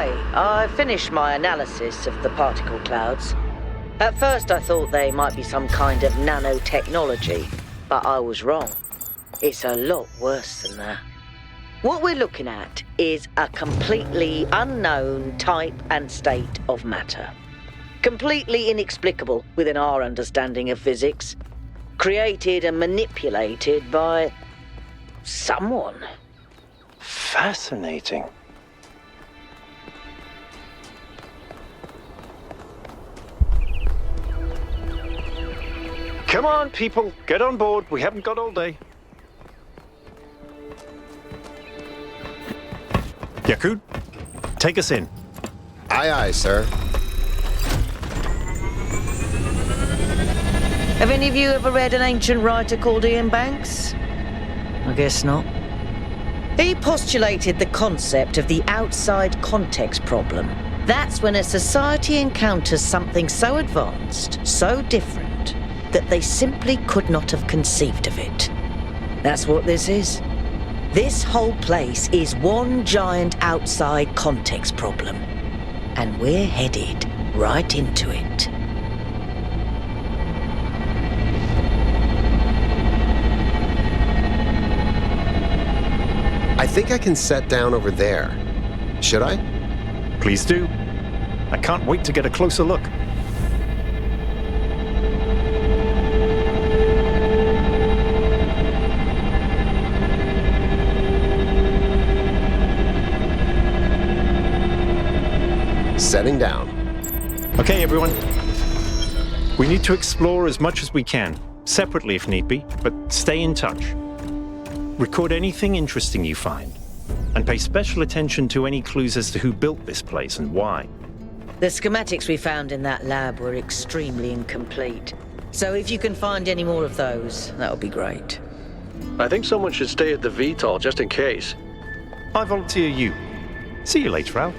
Hi, I finished my analysis of the particle clouds. At first I thought they might be some kind of nanotechnology, but I was wrong. It's a lot worse than that. What we're looking at is a completely unknown type and state of matter. Completely inexplicable within our understanding of physics. Created and manipulated by someone. Fascinating. Come on, people, get on board. We haven't got all day. Yakut, take us in. Aye, aye, sir. Have any of you ever read an ancient writer called Ian Banks? I guess not. He postulated the concept of the outside context problem. That's when a society encounters something so advanced, so different, that they simply could not have conceived of it. That's what this is. This whole place is one giant outside context problem. And we're headed right into it. I think I can set down over there. Should I? Please do. I can't wait to get a closer look. Setting down. Okay, everyone. We need to explore as much as we can, separately if need be, but stay in touch. Record anything interesting you find, and pay special attention to any clues as to who built this place and why. The schematics we found in that lab were extremely incomplete. So if you can find any more of those, that would be great. I think someone should stay at the VTOL just in case. I volunteer you. See you later, Al.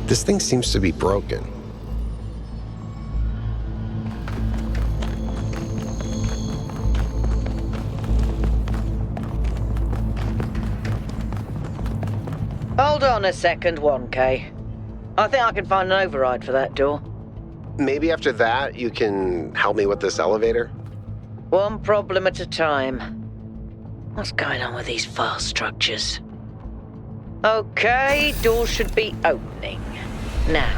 This thing seems to be broken. Hold on a second, 1K. I think I can find an override for that door. maybe after that you can help me with this elevator? One problem at a time. What's going on with these file structures? Okay, doors should be opening. Now,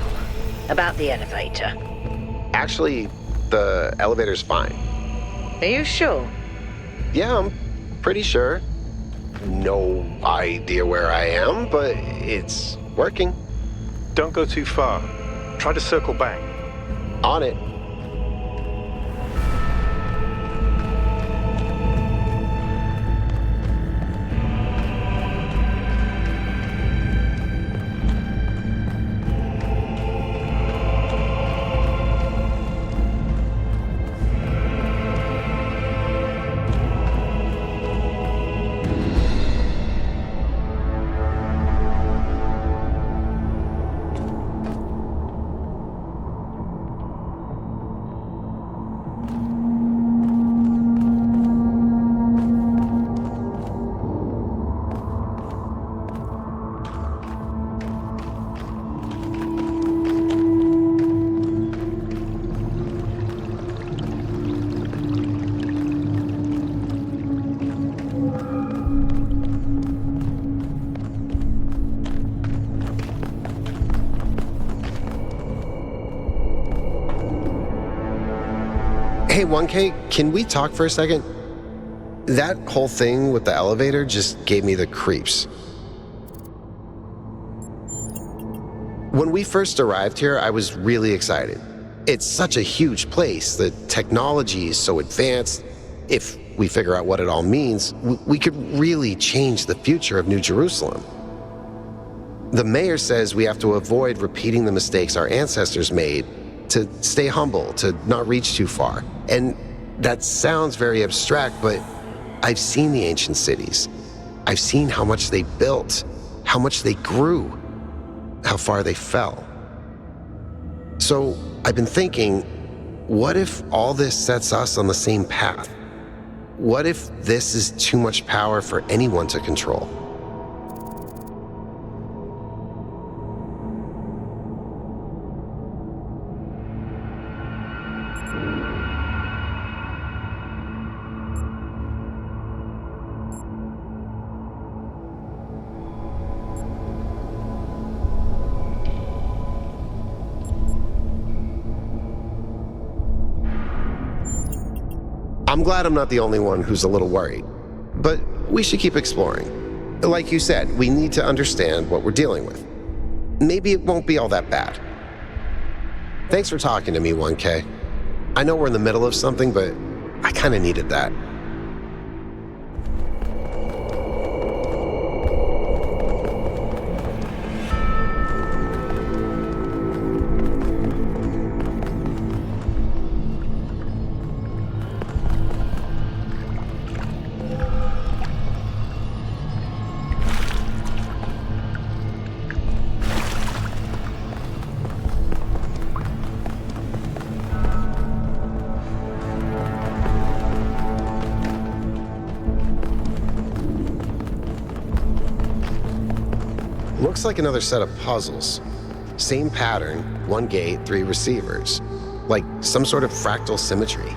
about the elevator. Actually, the elevator's fine. Are you sure? Yeah, I'm pretty sure. No idea where I am, but it's working. Don't go too far. Try to circle back. On it. Hey, 1K, can we talk for a second? That whole thing with the elevator just gave me the creeps. When we first arrived here, I was really excited. It's such a huge place. The technology is so advanced. If we figure out what it all means, we could really change the future of New Jerusalem. The mayor says we have to avoid repeating the mistakes our ancestors made, to stay humble, to not reach too far. And that sounds very abstract, but I've seen the ancient cities. I've seen how much they built, how much they grew, how far they fell. So I've been thinking, what if all this sets us on the same path? What if this is too much power for anyone to control? I'm glad I'm not the only one who's a little worried, but we should keep exploring. Like you said, we need to understand what we're dealing with. Maybe it won't be all that bad. Thanks for talking to me, 1K. I know we're in the middle of something, but I kind of needed that. Looks like another set of puzzles. Same pattern, 1 gate, 3 receivers. Like some sort of fractal symmetry.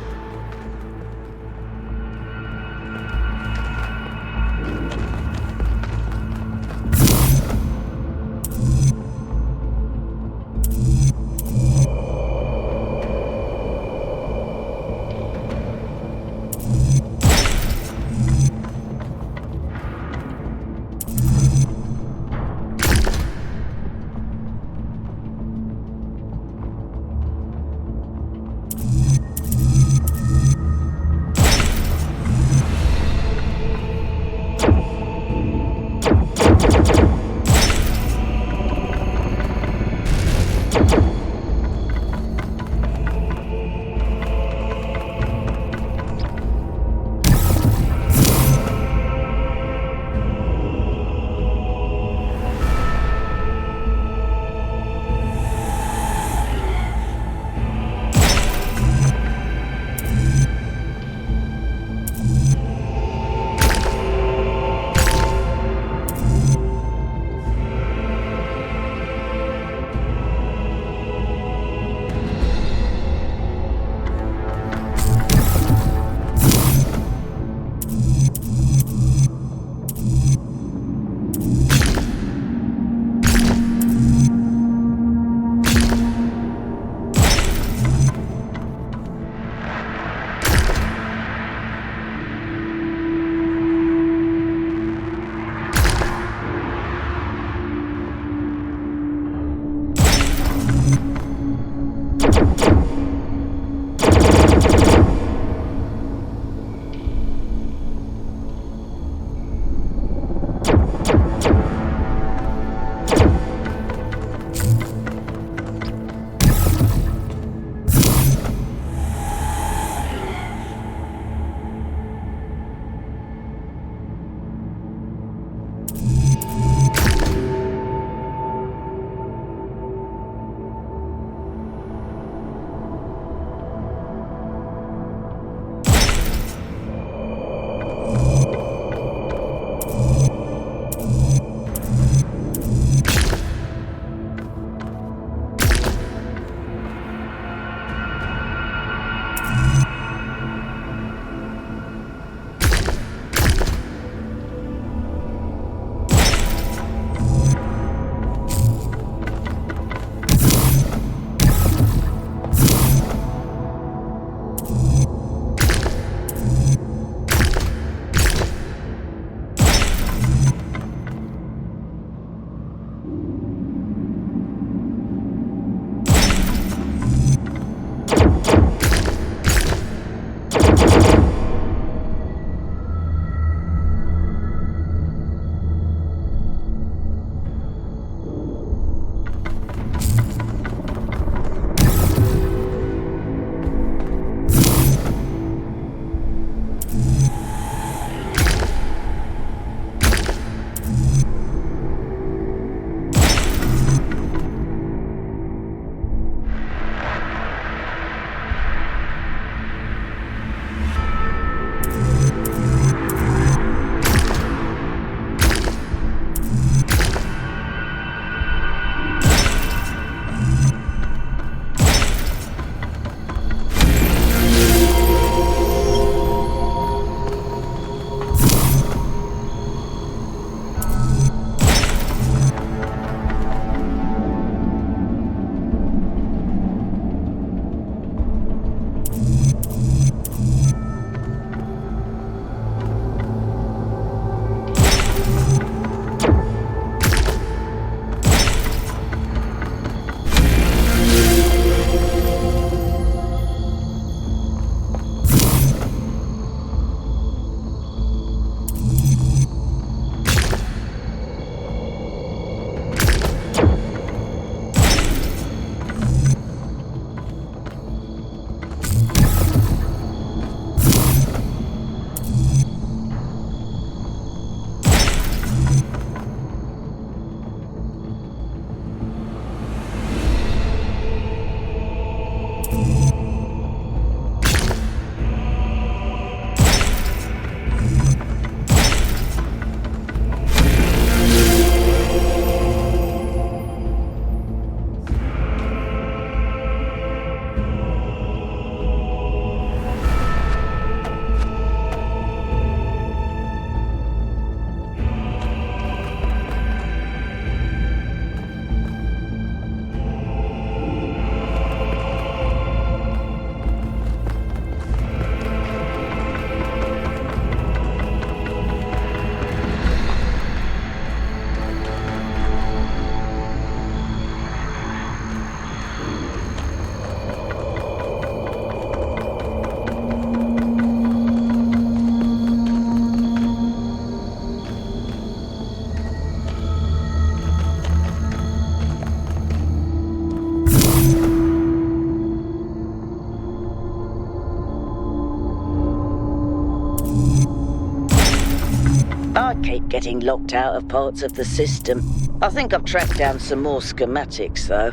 keep getting locked out of parts of the system. I think I've tracked down some more schematics, though.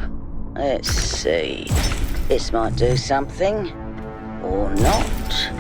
Let's see. This might do something. Or not.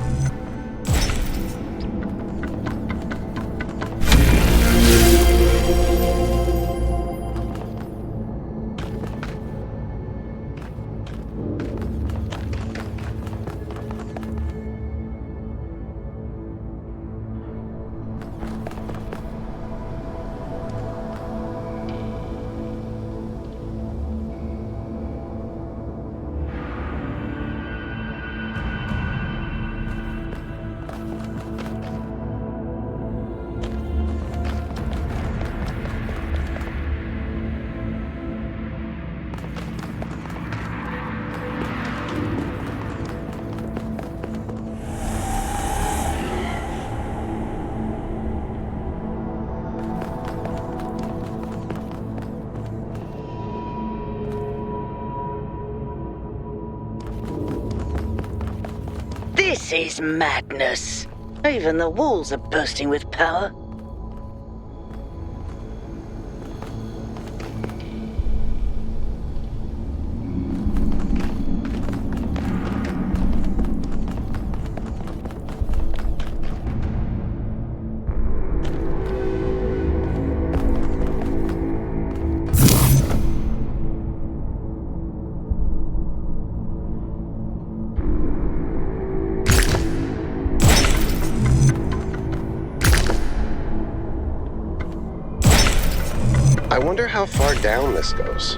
This is madness. Even the walls are bursting with power. I wonder how far down this goes.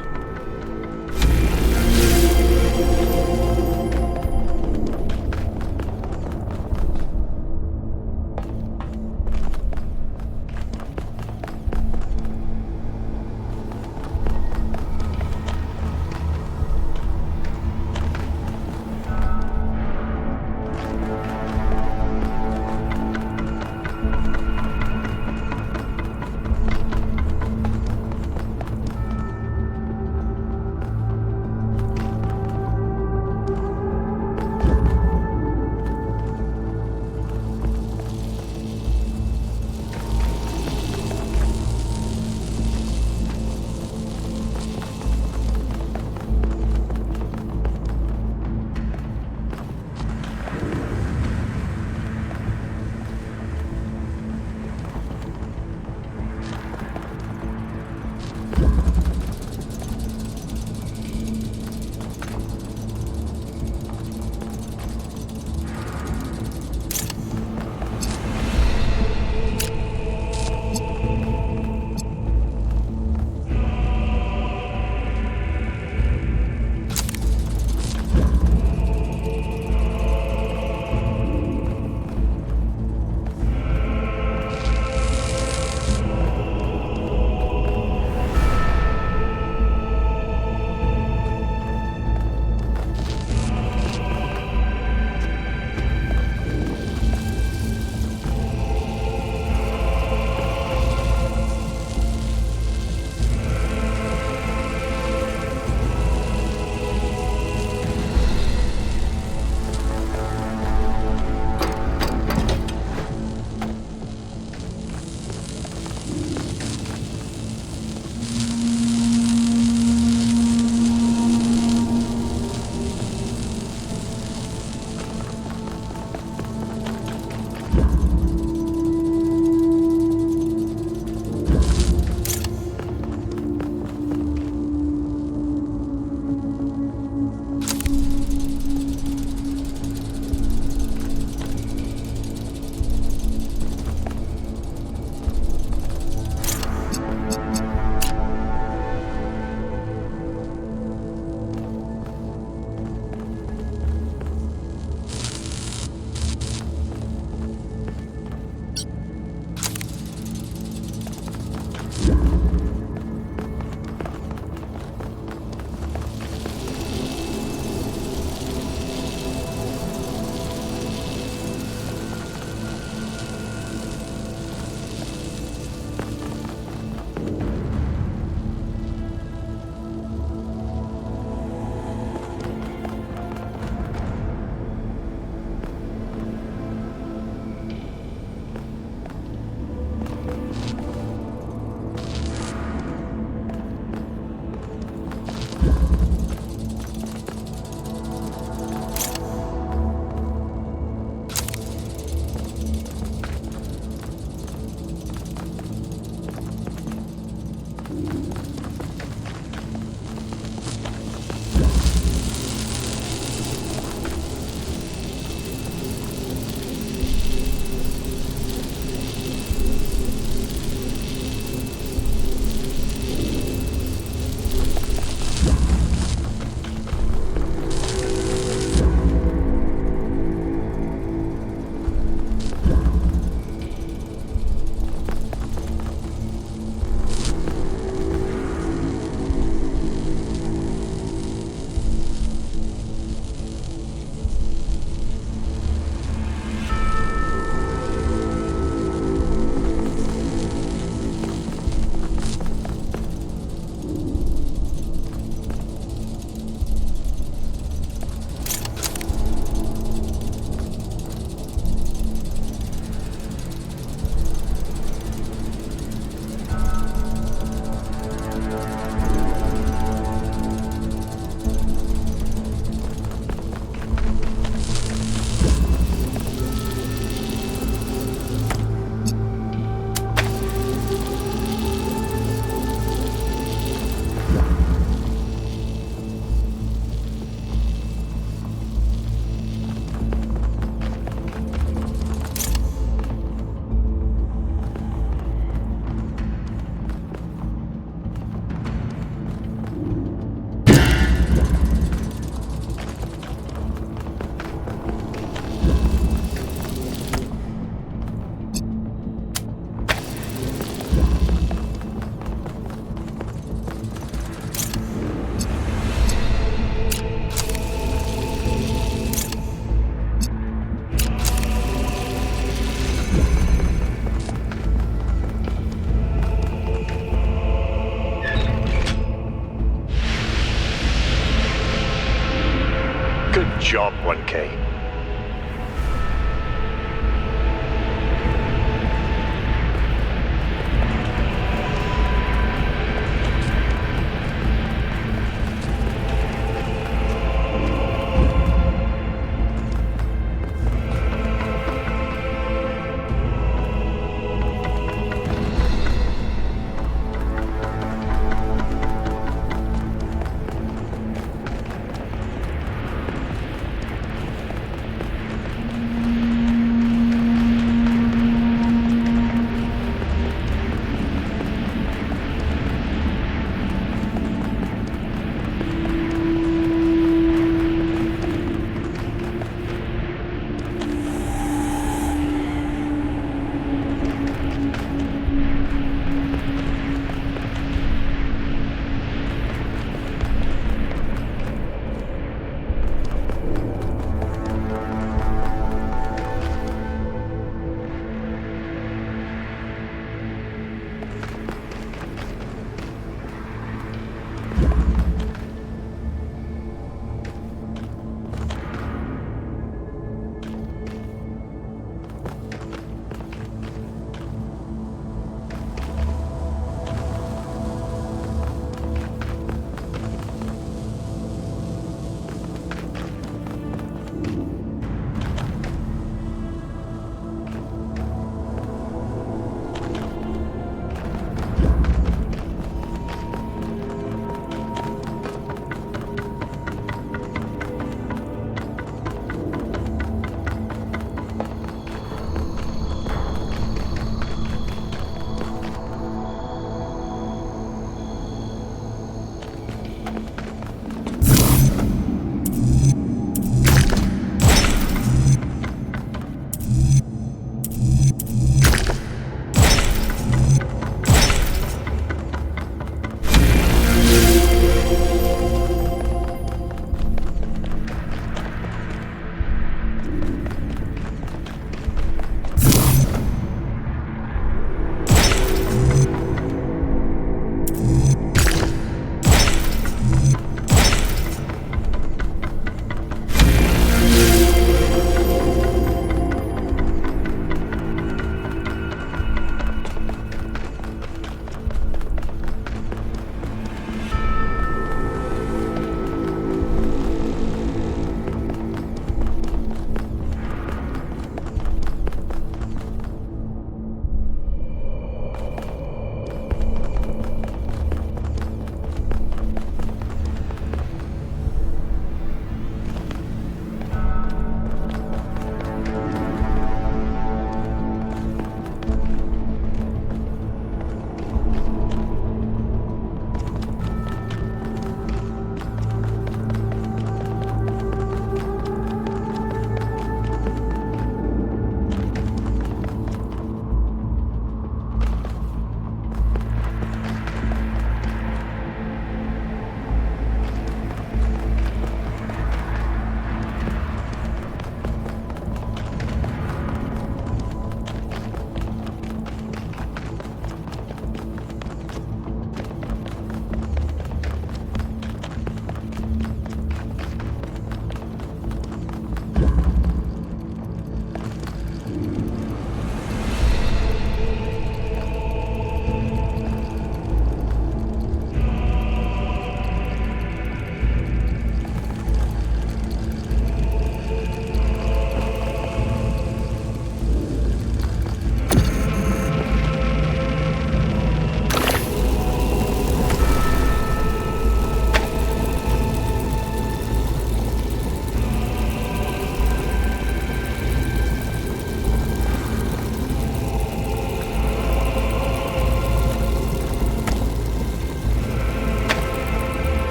job, 1K.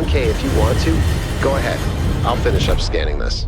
on Kay if you want to. Go ahead. I'll finish up scanning this.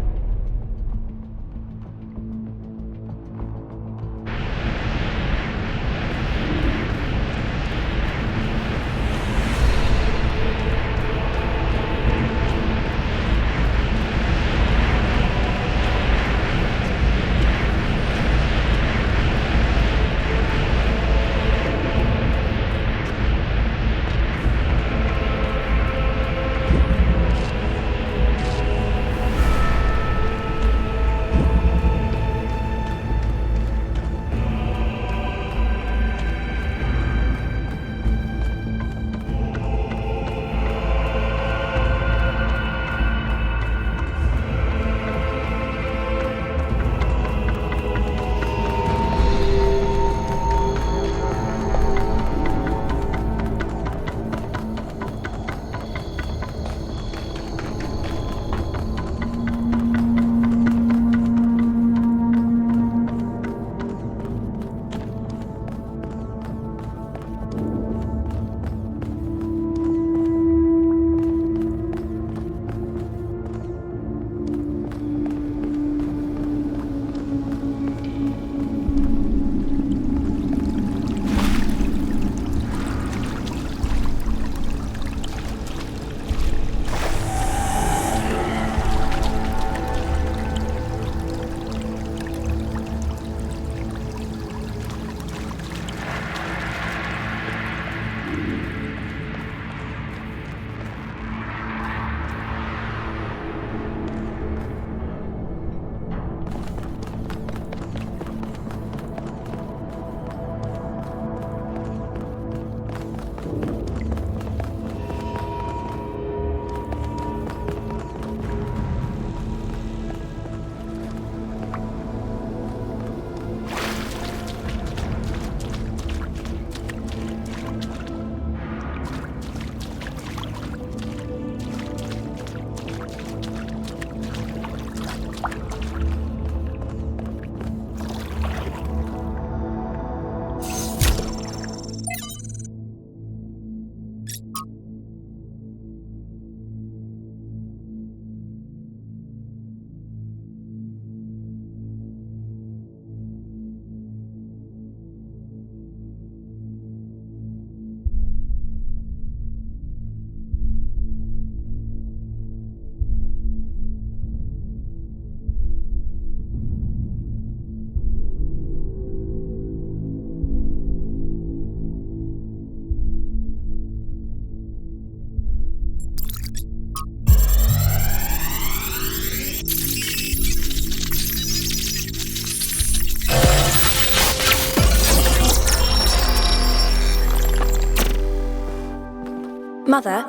Mother?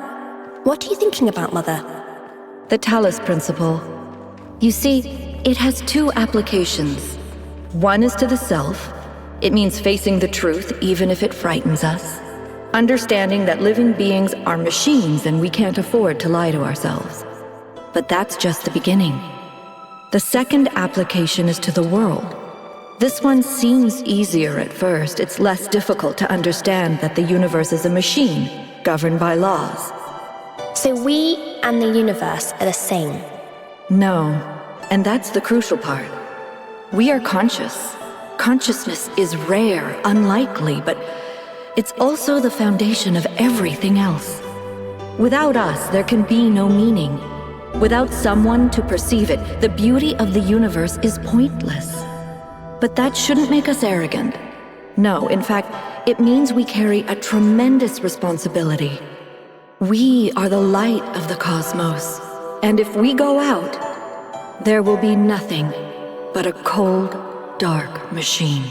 What are you thinking about, Mother? The Talos principle. You see, it has two applications. One is to the self. It means facing the truth even if it frightens us. Understanding that living beings are machines and we can't afford to lie to ourselves. But that's just the beginning. The second application is to the world. This one seems easier at first. It's less difficult to understand that the universe is a machine, governed by laws. So we and the universe are the same? No, and that's the crucial part. We are conscious. Consciousness is rare, unlikely, but it's also the foundation of everything else. Without us, there can be no meaning. Without someone to perceive it, the beauty of the universe is pointless. But that shouldn't make us arrogant. No, in fact, it means we carry a tremendous responsibility. We are the light of the cosmos. And if we go out, there will be nothing but a cold, dark machine.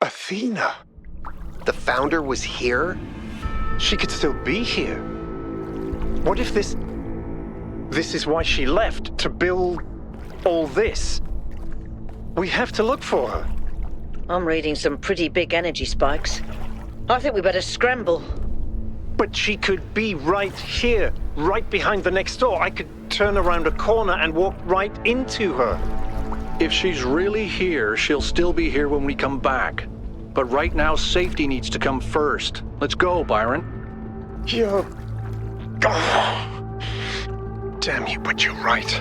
Athena! The founder was here? She could still be here. What if this is why she left, to build all this? We have to look for her. I'm reading some pretty big energy spikes. I think we better scramble. But she could be right here, right behind the next door. I could turn around a corner and walk right into her. If she's really here, she'll still be here when we come back. But right now, safety needs to come first. Let's go, Byron. You're... Oh. Damn you, but you're right.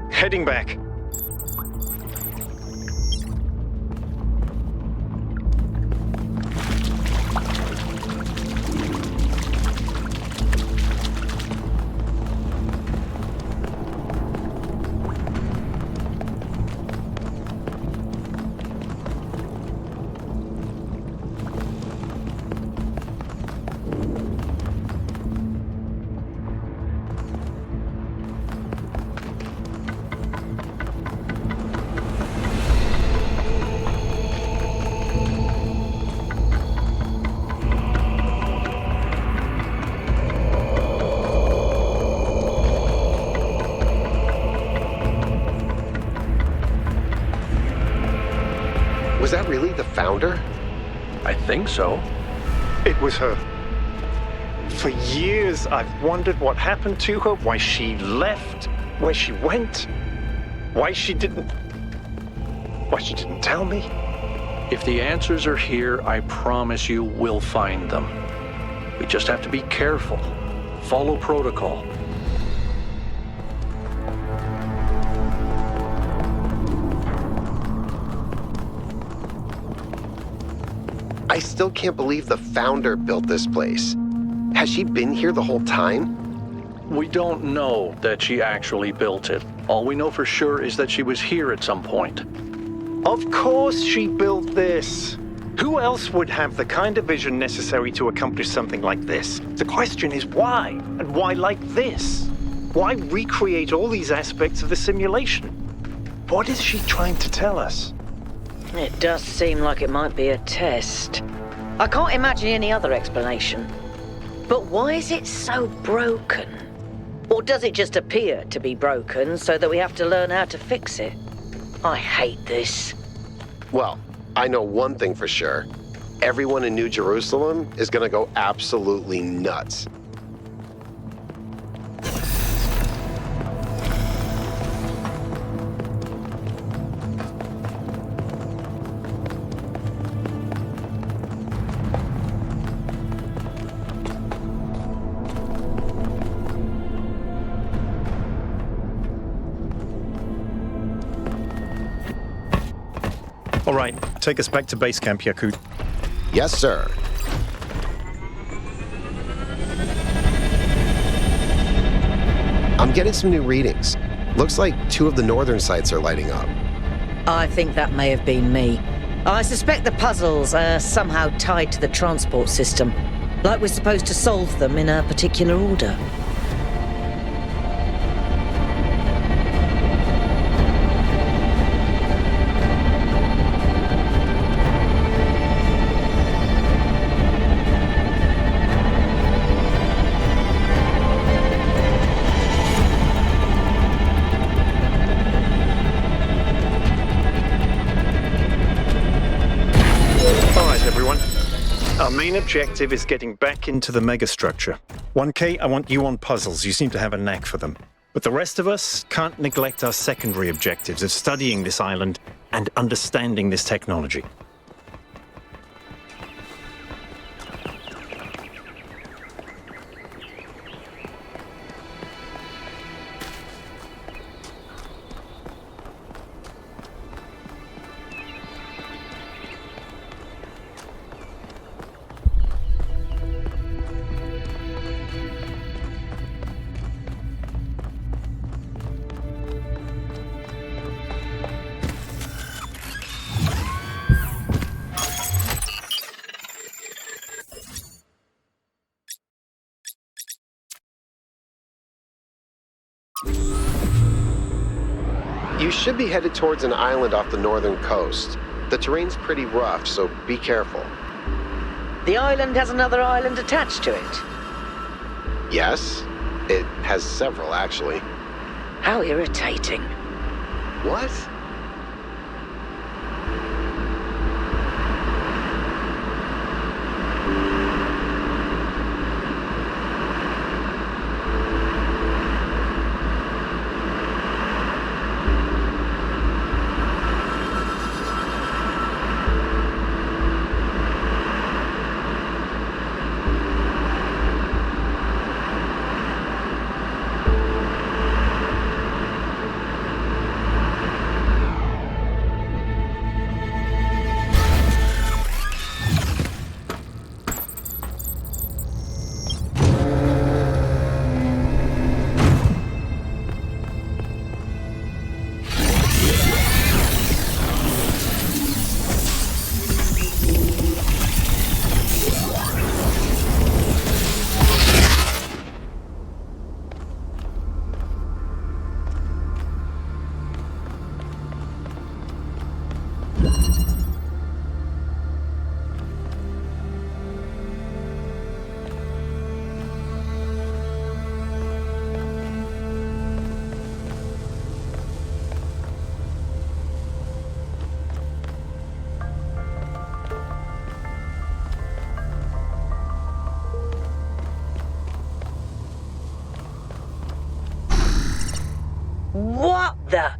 Heading back. Was that really the founder? I think so. It was her. For years, I've wondered what happened to her, why she left, where she went, why she didn't tell me. If the answers are here, I promise you we'll find them. We just have to be careful. Follow protocol. I still can't believe the founder built this place. Has she been here the whole time? We don't know that she actually built it. All we know for sure is that she was here at some point. Of course she built this. Who else would have the kind of vision necessary to accomplish something like this? The question is why? And why like this? Why recreate all these aspects of the simulation? What is she trying to tell us? It does seem like it might be a test. I can't imagine any other explanation. But why is it so broken? Or does it just appear to be broken so that we have to learn how to fix it? I hate this. Well, I know one thing for sure. Everyone in New Jerusalem is gonna go absolutely nuts. All right, take us back to base camp, Yakut. Yes, sir. I'm getting some new readings. Looks like 2 of the northern sites are lighting up. I think that may have been me. I suspect the puzzles are somehow tied to the transport system, like we're supposed to solve them in a particular order. Our main objective is getting back into the megastructure. 1K, I want you on puzzles. You seem to have a knack for them. But the rest of us can't neglect our secondary objectives of studying this island and understanding this technology. You should be headed towards an island off the northern coast. The terrain's pretty rough, so be careful. The island has another island attached to it. Yes, it has several, actually. How irritating. What? There.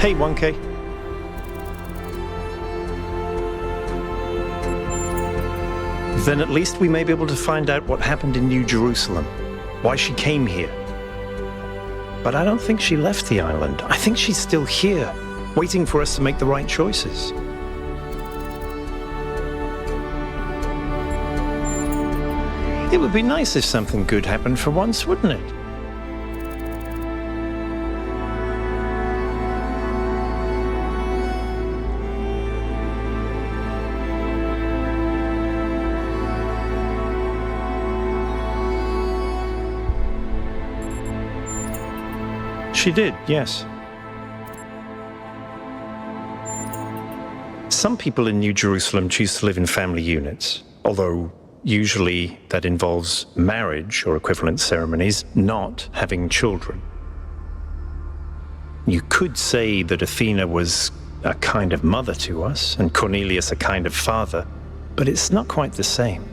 Hey, 1K. Then at least we may be able to find out what happened in New Jerusalem, why she came here. But I don't think she left the island. I think she's still here, waiting for us to make the right choices. It would be nice if something good happened for once, wouldn't it? She did, yes. Some people in New Jerusalem choose to live in family units, although usually that involves marriage or equivalent ceremonies, not having children. You could say that Athena was a kind of mother to us and Cornelius a kind of father, but it's not quite the same.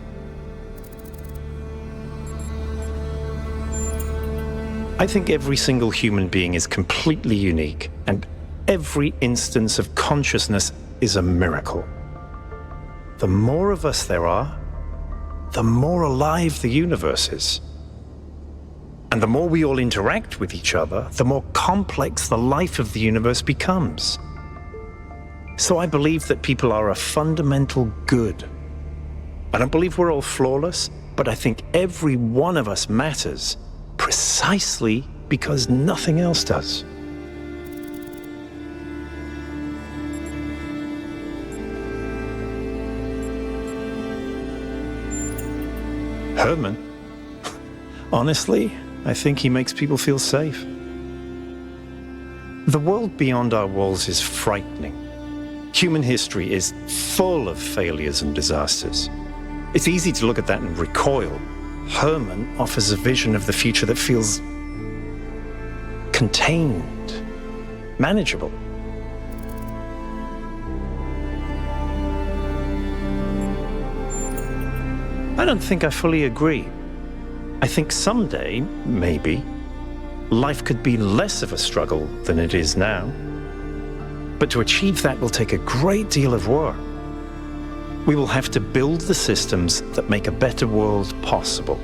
I think every single human being is completely unique, and every instance of consciousness is a miracle. The more of us there are, the more alive the universe is. And the more we all interact with each other, the more complex the life of the universe becomes. So I believe that people are a fundamental good. I don't believe we're all flawless, but I think every one of us matters precisely because nothing else does. Herman? Honestly, I think he makes people feel safe. The world beyond our walls is frightening, Human history is full of failures and disasters. It's easy to look at that and recoil. Herman offers a vision of the future that feels contained, manageable. I don't think I fully agree. I think someday, maybe, life could be less of a struggle than it is now. But to achieve that will take a great deal of work. We will have to build the systems that make a better world possible.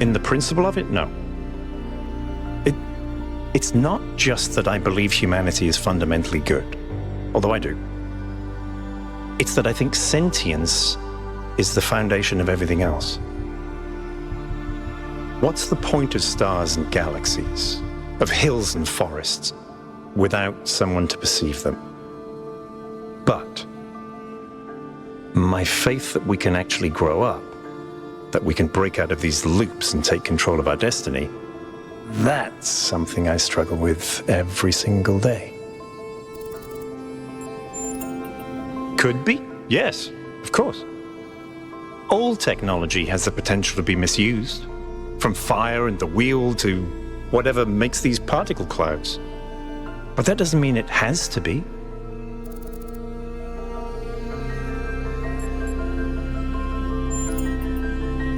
In the principle of it, no. It's not just that I believe humanity is fundamentally good, although I do. It's that I think sentience is the foundation of everything else. What's the point of stars and galaxies, of hills and forests, without someone to perceive them? But my faith that we can actually grow up, that we can break out of these loops and take control of our destiny, that's something I struggle with every single day. Could be, yes, of course. All technology has the potential to be misused, from fire and the wheel to whatever makes these particle clouds. But that doesn't mean it has to be.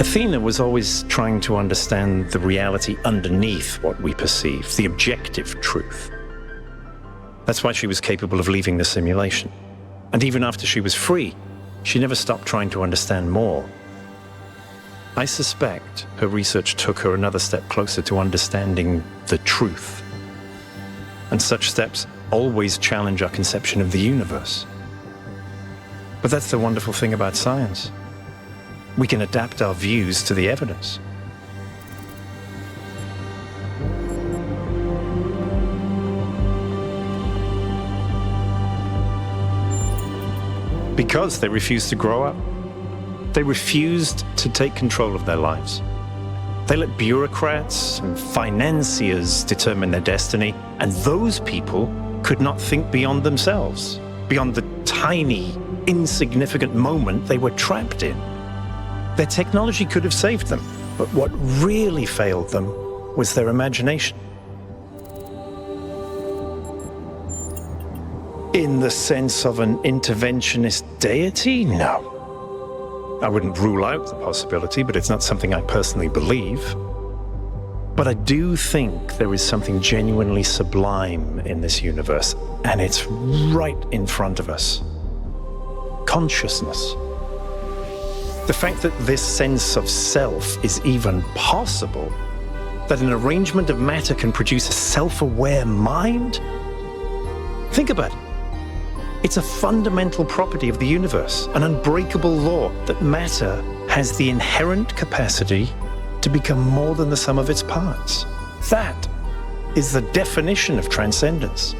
Athena was always trying to understand the reality underneath what we perceive, the objective truth. That's why she was capable of leaving the simulation. And even after she was free, she never stopped trying to understand more. I suspect her research took her another step closer to understanding the truth. And such steps always challenge our conception of the universe. But that's the wonderful thing about science. We can adapt our views to the evidence. Because they refused to grow up. They refused to take control of their lives. They let bureaucrats and financiers determine their destiny, and those people could not think beyond themselves, beyond the tiny, insignificant moment they were trapped in. Their technology could have saved them, but what really failed them was their imagination. In the sense of an interventionist deity? No. I wouldn't rule out the possibility, but it's not something I personally believe. But I do think there is something genuinely sublime in this universe, and it's right in front of us. Consciousness. The fact that this sense of self is even possible, that an arrangement of matter can produce a self-aware mind? Think about it. It's a fundamental property of the universe, an unbreakable law that matter has the inherent capacity to become more than the sum of its parts. That is the definition of transcendence.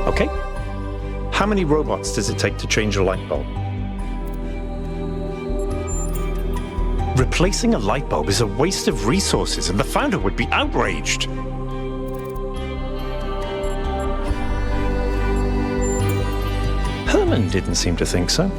Okay? How many robots does it take to change a light bulb? Replacing a light bulb is a waste of resources, and the founder would be outraged. Herman didn't seem to think so.